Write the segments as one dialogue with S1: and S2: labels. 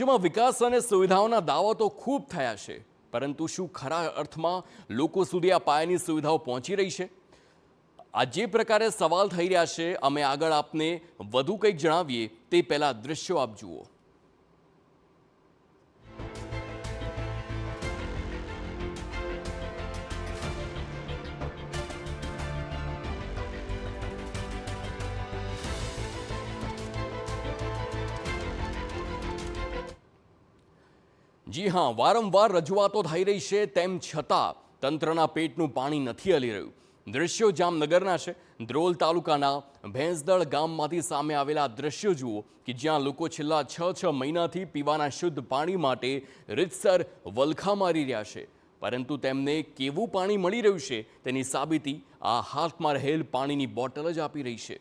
S1: રાજ્યમાં વિકાસ અને સુવિધાઓના દાવા તો ખૂબ થયા છે, પરંતુ શું ખરા અર્થમાં લોકો સુધી આ પાયાની સુવિધાઓ પહોંચી રહી છે? આ જે પ્રકારે સવાલ થઈ રહ્યા છે, અમે આગળ આપને વધુ કંઈક જણાવીએ તે પહેલા દ્રશ્યો આપ જુઓ। જી હા, વારંવાર રજૂઆતો થઈ રહી છે, તેમ છતાં તંત્રના પેટનું પાણી નથી હલી રહ્યું। દ્રશ્યો જામનગરના છે। ધ્રોલ તાલુકાના ભેંસદળ ગામમાંથી સામે આવેલા દ્રશ્યો જુઓ કે જ્યાં લોકો છેલ્લા 6 મહિનાથી પીવાના શુદ્ધ પાણી માટે રીતસર વલખા મારી રહ્યા છે, પરંતુ તેમને કેવું પાણી મળી રહ્યું છે તેની સાબિતી આ હાથમાં રહેલ પાણીની બોટલ જ આપી રહી છે।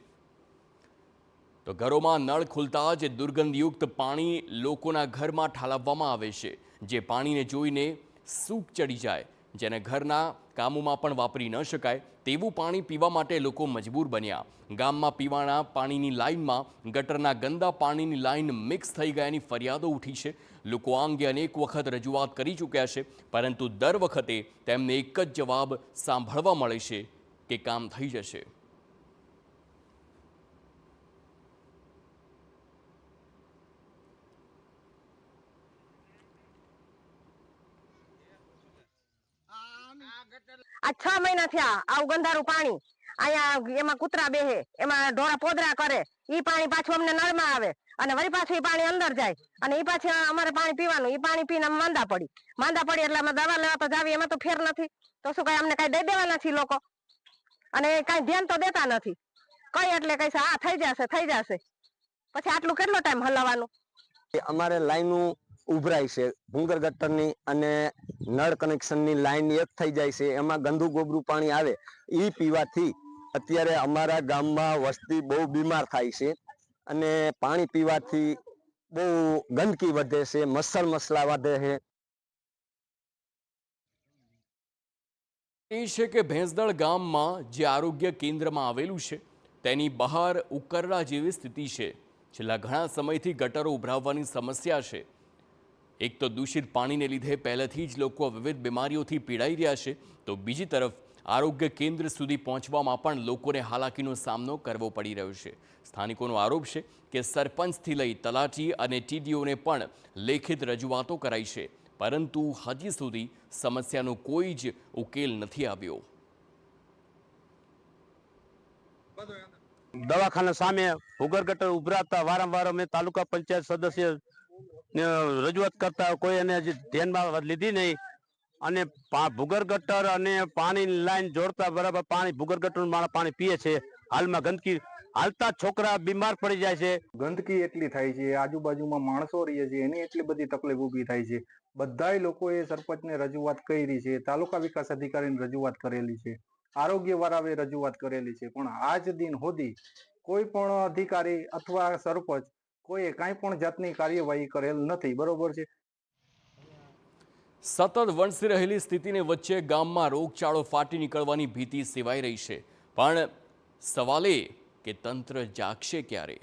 S1: તો ઘરોમાં નળ ખુલતા જ દુર્ગંધયુક્ત પાણી લોકોના ઘરમાં ઠાલવવામાં આવે છે, જે પાણીને જોઈને સૂક ચડી જાય, જેને ઘરના કામોમાં પણ વાપરી ન શકાય તેવું પાણી પીવા માટે લોકો મજબૂર બન્યા। ગામમાં પીવાના પાણીની લાઇનમાં ગટરના ગંદા પાણીની લાઇન મિક્સ થઈ ગયાની ફરિયાદો ઉઠી છે। લોકો આ અંગે અનેક વખત રજૂઆત કરી ચૂક્યા છે, પરંતુ દર વખતે તેમને એક જ જવાબ સાંભળવા મળે છે કે કામ થઈ જશે।
S2: આ 6 મહિના થયા આવું ગંધારું પાણી અહીંયા એમાં કૂતરા બેહે, એમાં ઢોરા પોદરા કરે, ઈ પાણી પાછું અમને નળમાં આવે અને વળી પાછું ઈ પાણી અંદર જાય અને ઈ પાછું અમારે પાણી પીવાનું। ઈ પાણી પીને માંદા પડી એટલે અમે દવા લેવા તો જાવી, એમાં તો ફેર નથી। તો શું કઈ અમને કઈ દઈ દેવાના છે લોકો? અને કઈ ધ્યાન તો દેતા નથી। કઈ એટલે કઈ આ થઈ જશે પછી આટલું કેટલો ટાઈમ હલાવવાનું?
S3: અમારે લાઈનો ઉભરાય છે, ભૂંગર ગટરની અને નળ કનેક્શનની લાઈન એક થઈ જાય છે, એમાં ગંદુ ગોબરું પાણી આવે, એ પીવાથી અત્યારે અમારા ગામમાં વસ્તી બહુ બીમાર થાય છે અને પાણી પીવાથી બહુ ગંદકી વધે છે, મચ્છર મસલા વધે છે।
S1: એ છે કે ભેંસદળ ગામમાં જે આરોગ્ય કેન્દ્રમાં આવેલું છે તેની બહાર ઉકરડા જેવી સ્થિતિ છે। છેલ્લા ઘણા સમયથી ગટરો ઉભરાવવાની સમસ્યા છે। એક તો દૂષિત પાણીને લીધે પહેલેથી જ લોકો વિવિધ બીમારીઓથી પીડાઈ રહ્યા છે, તો બીજી તરફ આરોગ્ય કેન્દ્ર સુધી પહોંચવામાં પણ લોકોને હાલાકીનો સામનો કરવો પડી રહ્યો છે। સ્થાનિકોનો આરોપ છે કે સરપંચથી લઈ તલાટી અને ટીડીઓને પણ લેખિત રજૂઆતો કરાઈ છે, પરંતુ હજી સુધી સમસ્યાનો કોઈ જ ઉકેલ નથી આવ્યો।
S4: દવાખાના સામે ભૂગર ગટર ઉભરાતા વારંવાર અમે તાલુકા પંચાયત સદસ્ય રજૂઆત કરતા, કોઈ એને હજી ધ્યાનમાં લીધી નહીં અને ભૂગર ગટર અને પાણીની લાઈન જોડતા બરાબર પાણી ભૂગર ગટરનું પાણી પીએ છે। હાલમાં ગંદકી હાલતા છોકરા બીમાર પડી જાય છે।
S5: ગંદકી એટલી થાય છે, આજુબાજુમાં માણસો રહે છે, એની એટલી બધી તકલીફ ઊભી થાય છે। બધાય લોકોએ સરપંચને રજૂઆત કરી છે, તાલુકા વિકાસ અધિકારીને રજૂઆત કરેલી છે, આરોગ્ય વાળાએ રજૂઆત કરેલી છે, પણ આજ દિન સુધી કોઈ પણ અધિકારી અથવા સરપંચ કોઈએ કાંઈ પણ જાતની કાર્યવાહી કરેલ નથી। બરોબર છે।
S1: સતત વણસી રહેલી સ્થિતિને વચ્ચે ગામમાં રોગચાળો ફાટી નીકળવાની ભીતિ સેવાઈ રહી છે, પણ સવાલ એ કે તંત્ર જાગશે ક્યારે?